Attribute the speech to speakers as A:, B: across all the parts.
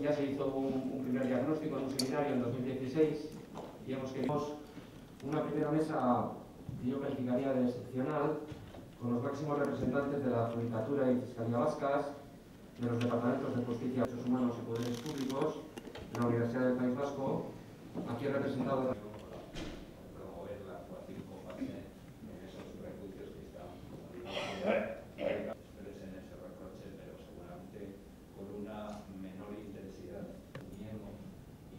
A: ya se hizo un primer diagnóstico en un seminario en 2016 y hemos querido una primera mesa que yo calificaría de excepcional, con los máximos representantes de la Judicatura y Fiscalía vascas, de los departamentos de Justicia, Derechos Humanos y Poderes Públicos, de la Universidad del País Vasco, aquí representado
B: promover la actuación compatible en esos prejuicios que están expresen ese reproche, pero seguramente con una menor intensidad. Ni hemos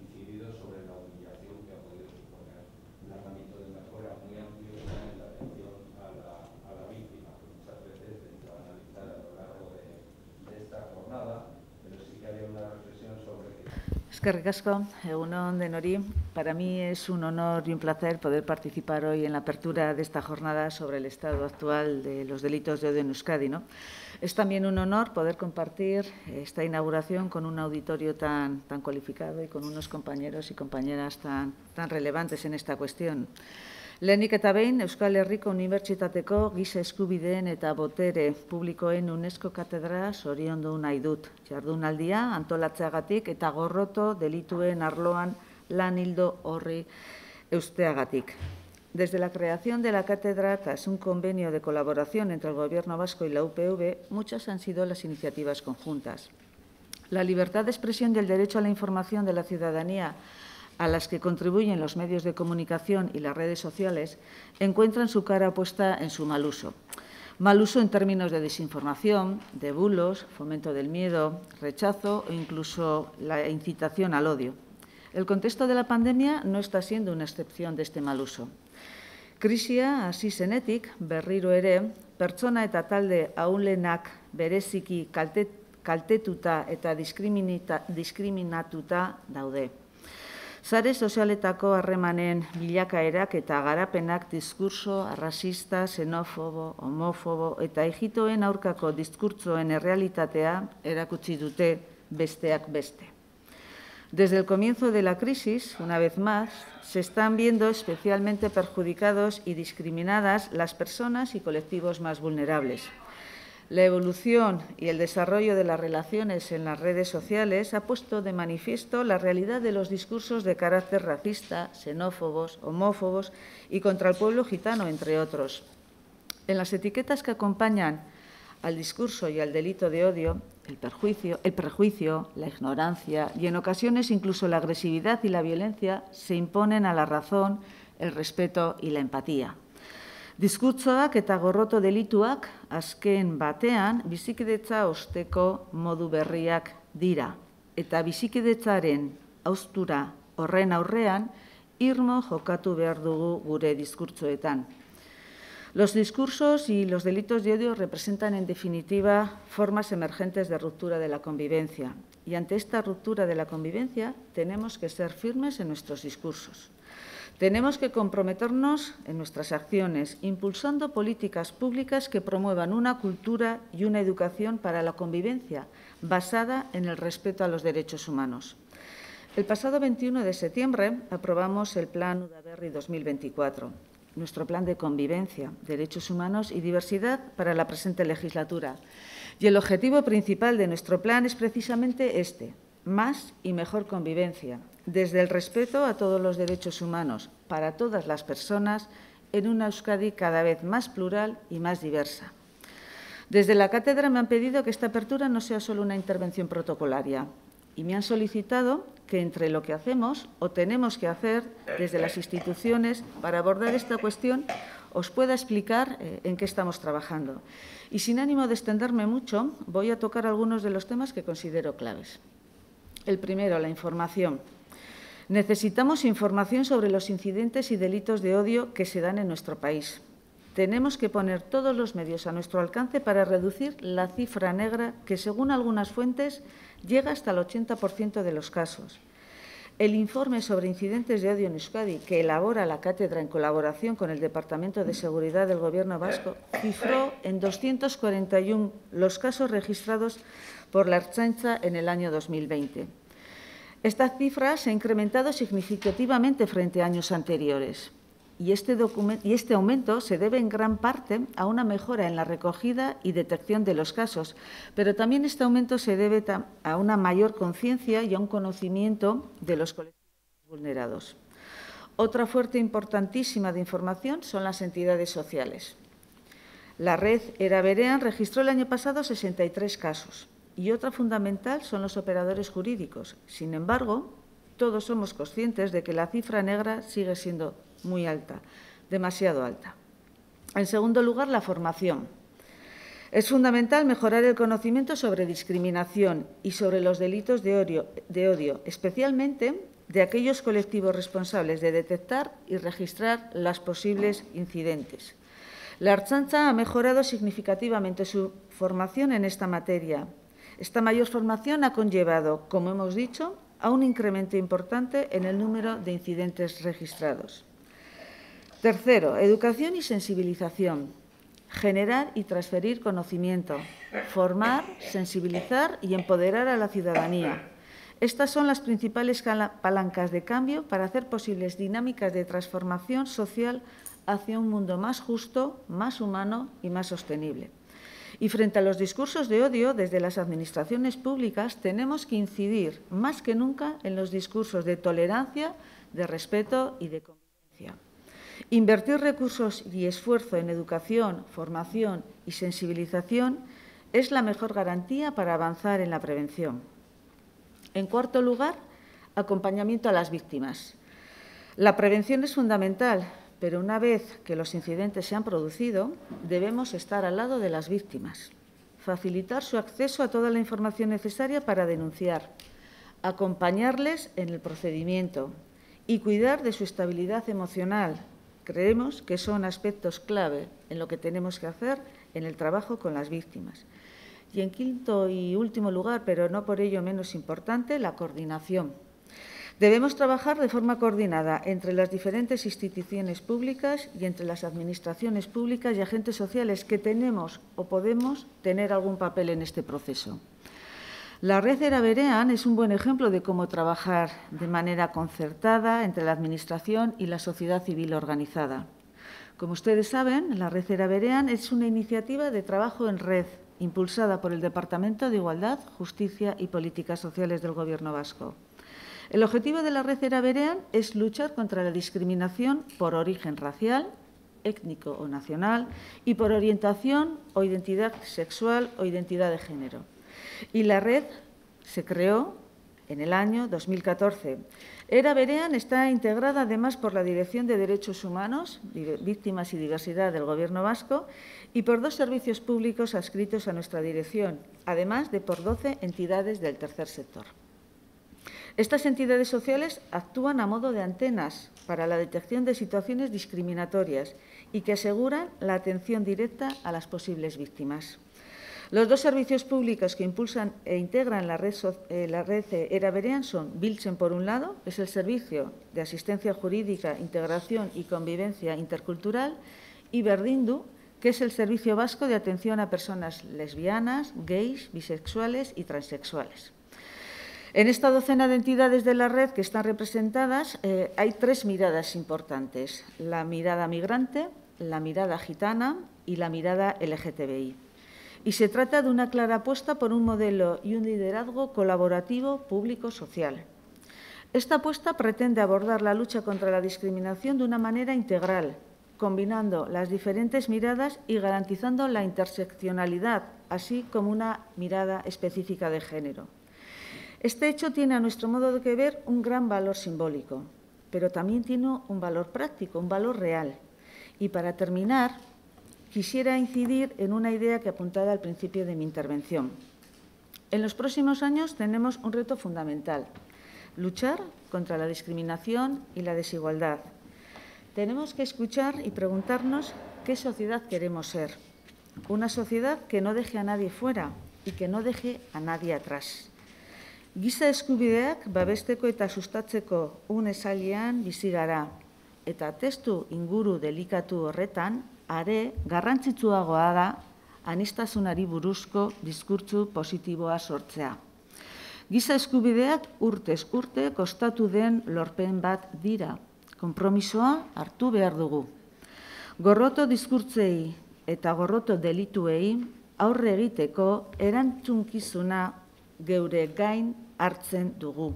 B: incidido sobre la humillación que ha podido suponer un ámbito de mejora muy amplio en la atención a la víctima, que muchas veces dentro de analizar a lo largo de esta jornada, pero sí que había una reflexión sobre que...
C: Eskerrik asko, egun on denori. Para mí es un honor y un placer poder participar hoy en la apertura de esta jornada sobre el estado actual de los delitos de odio en Euskadi, ¿no? Es también un honor poder compartir esta inauguración con un auditorio tan cualificado y con unos compañeros y compañeras tan relevantes en esta cuestión. Lehenik eta behin, Euskal Herriko Unibertsitateko Giza Eskubideen eta Botere Publikoen UNESCO katedra zoriondu nahi dut. Jardunaldia antolatzeagatik eta gorroto delituen arloan lan ildo horri eusteagatik. Desde la creación de la cátedra, tras un convenio de colaboración entre el Gobierno vasco y la UPV, muchas han sido las iniciativas conjuntas. La libertad de expresión y el derecho a la información de la ciudadanía, a las que contribuyen los medios de comunicación y las redes sociales, encuentran su cara puesta en su mal uso. Mal uso en términos de desinformación, de bulos, fomento del miedo, rechazo o incluso la incitación al odio. El contexto de la pandemia no está siendo una excepción de este mal uso. Krisia hasi zenetik, berriro ere, pertsona eta talde ahulenak bereziki kaltetuta eta diskriminatuta daude. Sare sozialetako harremanen bilakaerak eta garapenak diskurso arrazista, xenofobo, homofobo eta ijitoen aurkako diskurtsoen errealitatea erakutsi dute besteak beste. Desde el comienzo de la crisis, una vez más, se están viendo especialmente perjudicados y discriminadas las personas y colectivos más vulnerables. La evolución y el desarrollo de las relaciones en las redes sociales ha puesto de manifiesto la realidad de los discursos de carácter racista, xenófobos, homófobos y contra el pueblo gitano, entre otros. En las etiquetas que acompañan al discurso y al delito de odio, el prejuicio, la ignorancia y en ocasiones incluso la agresividad y la violencia se imponen a la razón, el respeto y la empatía. Diskurtsoak eta gorroto delituak azken batean bizikidetza osteko modu berriak dira eta bizikidetzaren haustura horren aurrean irmo jokatu behar dugu gure diskurtsoetan. Los discursos y los delitos de odio representan en definitiva formas emergentes de ruptura de la convivencia y ante esta ruptura de la convivencia tenemos que ser firmes en nuestros discursos. Tenemos que comprometernos en nuestras acciones, impulsando políticas públicas que promuevan una cultura y una educación para la convivencia basada en el respeto a los derechos humanos. El pasado 21 de septiembre aprobamos el Plan Udaberri 2024, nuestro plan de convivencia, derechos humanos y diversidad para la presente legislatura. Y el objetivo principal de nuestro plan es precisamente este: más y mejor convivencia, desde el respeto a todos los derechos humanos, para todas las personas, en una Euskadi cada vez más plural y más diversa. Desde la cátedra me han pedido que esta apertura no sea solo una intervención protocolaria y me han solicitado que entre lo que hacemos o tenemos que hacer desde las instituciones para abordar esta cuestión os pueda explicar en qué estamos trabajando. Y sin ánimo de extenderme mucho, voy a tocar algunos de los temas que considero claves. El primero, la información. Necesitamos información sobre los incidentes y delitos de odio que se dan en nuestro país. Tenemos que poner todos los medios a nuestro alcance para reducir la cifra negra que, según algunas fuentes, llega hasta el 80% de los casos. El informe sobre incidentes de odio en Euskadi, que elabora la cátedra en colaboración con el Departamento de Seguridad del Gobierno vasco, cifró en 241 los casos registrados por la Ertzaintza en el año 2020. Esta cifra se ha incrementado significativamente frente a años anteriores. y este aumento se debe en gran parte a una mejora en la recogida y detección de los casos, pero también este aumento se debe a una mayor conciencia y a un conocimiento de los colectivos vulnerados. Otra fuente importantísima de información son las entidades sociales. La red Era Berean registró el año pasado 63 casos y otra fundamental son los operadores jurídicos. Sin embargo, todos somos conscientes de que la cifra negra sigue siendo muy alta, demasiado alta. En segundo lugar, la formación. Es fundamental mejorar el conocimiento sobre discriminación y sobre los delitos de odio, especialmente de aquellos colectivos responsables de detectar y registrar los posibles incidentes. La Ertzaintza ha mejorado significativamente su formación en esta materia. Esta mayor formación ha conllevado, como hemos dicho, a un incremento importante en el número de incidentes registrados. Tercero, educación y sensibilización. Generar y transferir conocimiento. Formar, sensibilizar y empoderar a la ciudadanía. Estas son las principales palancas de cambio para hacer posibles dinámicas de transformación social hacia un mundo más justo, más humano y más sostenible. Y frente a los discursos de odio, desde las administraciones públicas tenemos que incidir más que nunca en los discursos de tolerancia, de respeto y de convivencia. Invertir recursos y esfuerzo en educación, formación y sensibilización es la mejor garantía para avanzar en la prevención. En cuarto lugar, acompañamiento a las víctimas. La prevención es fundamental, pero una vez que los incidentes se han producido, debemos estar al lado de las víctimas, facilitar su acceso a toda la información necesaria para denunciar, acompañarles en el procedimiento y cuidar de su estabilidad emocional. Creemos que son aspectos clave en lo que tenemos que hacer en el trabajo con las víctimas. Y en quinto y último lugar, pero no por ello menos importante, la coordinación. Debemos trabajar de forma coordinada entre las diferentes instituciones públicas y entre las administraciones públicas y agentes sociales que tenemos o podemos tener algún papel en este proceso. La red Era Berean es un buen ejemplo de cómo trabajar de manera concertada entre la Administración y la sociedad civil organizada. Como ustedes saben, la red Era Berean es una iniciativa de trabajo en red impulsada por el Departamento de Igualdad, Justicia y Políticas Sociales del Gobierno vasco. El objetivo de la red Era Berean es luchar contra la discriminación por origen racial, étnico o nacional y por orientación o identidad sexual o identidad de género. Y la red se creó en el año 2014. Era Berean está integrada además por la Dirección de Derechos Humanos, Víctimas y Diversidad del Gobierno vasco y por 2 servicios públicos adscritos a nuestra dirección, además de por 12 entidades del tercer sector. Estas entidades sociales actúan a modo de antenas para la detección de situaciones discriminatorias y que aseguran la atención directa a las posibles víctimas. Los 2 servicios públicos que impulsan e integran la red Era Berean son Biltzen, por un lado, que es el Servicio de Asistencia Jurídica, Integración y Convivencia Intercultural, y Berdindu, que es el Servicio Vasco de Atención a Personas Lesbianas, Gays, Bisexuales y Transexuales. En esta docena de entidades de la red que están representadas hay 3 miradas importantes: la mirada migrante, la mirada gitana y la mirada LGTBI. Y se trata de una clara apuesta por un modelo y un liderazgo colaborativo público-social. Esta apuesta pretende abordar la lucha contra la discriminación de una manera integral, combinando las diferentes miradas y garantizando la interseccionalidad, así como una mirada específica de género. Este hecho tiene, a nuestro modo de ver, un gran valor simbólico, pero también tiene un valor práctico, un valor real. Y para terminar, quisiera incidir en una idea que apuntaba al principio de mi intervención. En los próximos años tenemos un reto fundamental: luchar contra la discriminación y la desigualdad. Tenemos que escuchar y preguntarnos qué sociedad queremos ser. Una sociedad que no deje a nadie fuera y que no deje a nadie atrás. Giza eskubideak babesteko eta sustatzeko une zailean bizi gara, eta testu inguru delikatu horretan are garrantzitsuagoa da aniztasunari buruzko diskurtso positiboa sortzea. Giza eskubideak urtez urte kostatu den lorpen bat dira. Konpromisoa hartu behar dugu. Gorroto diskurtzei eta gorroto delituei aurre egiteko erantzunkizuna geure gain hartzen dugu.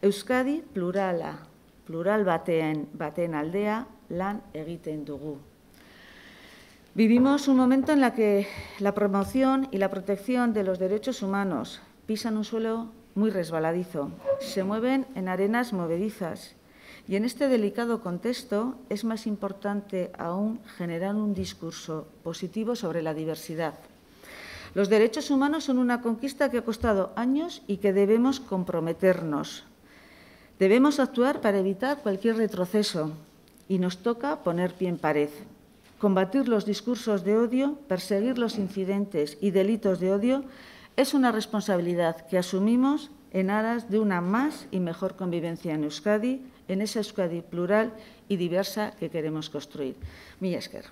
C: Euskadi plural baten aldea lan egiten dugu. Vivimos un momento en el que la promoción y la protección de los derechos humanos pisan un suelo muy resbaladizo, se mueven en arenas movedizas y en este delicado contexto es más importante aún generar un discurso positivo sobre la diversidad. Los derechos humanos son una conquista que ha costado años y que debemos comprometernos. Debemos actuar para evitar cualquier retroceso y nos toca poner pie en pared. Combatir los discursos de odio, perseguir los incidentes y delitos de odio es una responsabilidad que asumimos en aras de una más y mejor convivencia en Euskadi, en esa Euskadi plural y diversa que queremos construir. Mila esker.